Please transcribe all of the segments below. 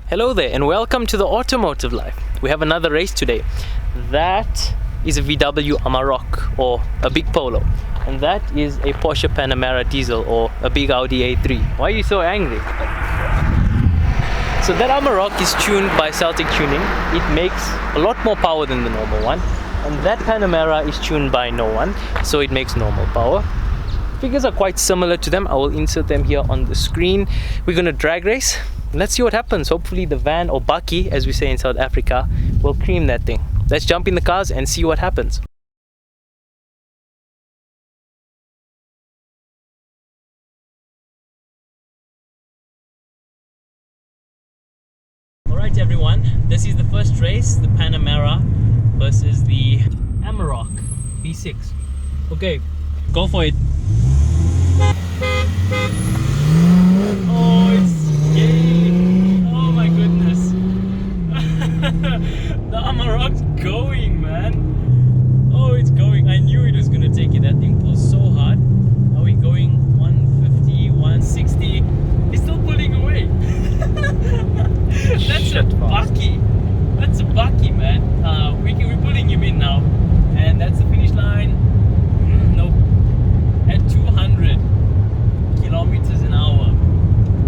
Hello there and welcome to the Automotive Life. We have another race today. That is a VW Amarok or a big Polo, and that is a Porsche Panamera diesel or a big Audi A3. Why are you so angry? So that Amarok is tuned by Celtic Tuning. It makes a lot more power than the normal one, and that Panamera is tuned by no one, so it makes normal power. Figures are quite similar to them. I will insert them here on the screen. We're gonna drag race. Let's see what happens. Hopefully the van, or bakkie as we say in South Africa, will cream that thing. Let's jump in the cars and see what happens. Alright everyone, this is the first race, the Panamera versus the Amarok V6. Okay, go for it. Oh, it's scary. Oh my goodness. The Amarok's going, man. Oh, it's going. I knew it was gonna take it. That thing pulls so hard. Are we going 150, 160? He's still pulling away. That's a bakkie. That's a bakkie, man. We're pulling him in now. And that's the finish line. Nope. At 200 kilometers an hour.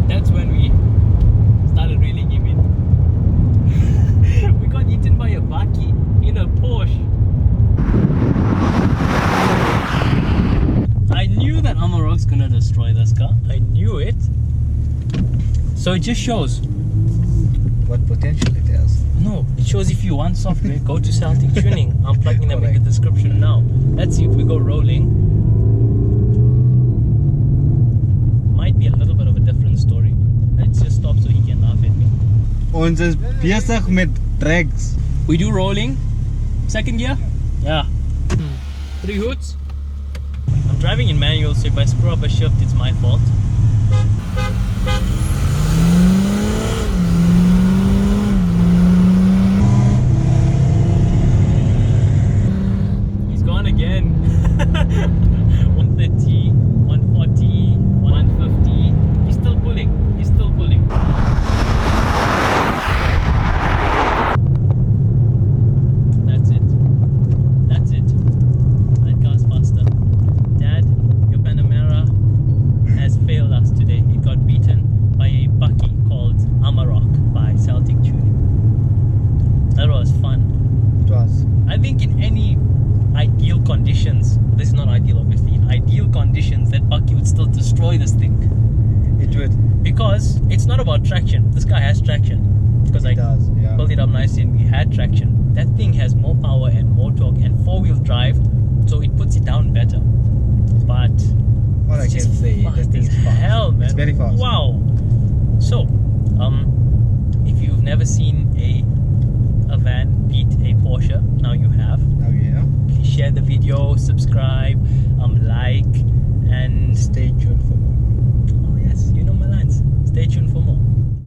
That's when we started reeling him in. We got eaten by a bakkie in a Porsche. I knew that Amarok's gonna destroy this car. I knew it. So it just shows what potential it has. No, it shows if you want software, go to Celtic Tuning. I'm plugging them in the description now. Let's see if we go rolling. Might be a little bit of a different story. Let's just stop so he can laugh at me. Ons is bezig met drags. We do rolling. Second gear? Yeah. 3 hoods. I'm driving in manual, so if I screw up a shift, it's my fault. He's gone again. 130, 140, 150. He's still pulling. He's still pulling. That's it. That's it. That car's faster. Dad, your Panamera has failed us today. It got beaten by a bakkie called Amarok by Celtic Tuning. That was fun. It was. I think in any ideal conditions, this is not ideal obviously, in ideal conditions that bakkie would still destroy this thing. It would. Because it's not about traction. This car has traction. Because I built it up nicely and we had traction. That thing has more power and more torque and 4-wheel drive, so it puts it down better. But what I can say, that thing is fast. Hell, man. It's very fast. Wow. So, if you've never seen a van beat a Porsche, now you have. Now you know. Share the video, subscribe, like, and stay tuned for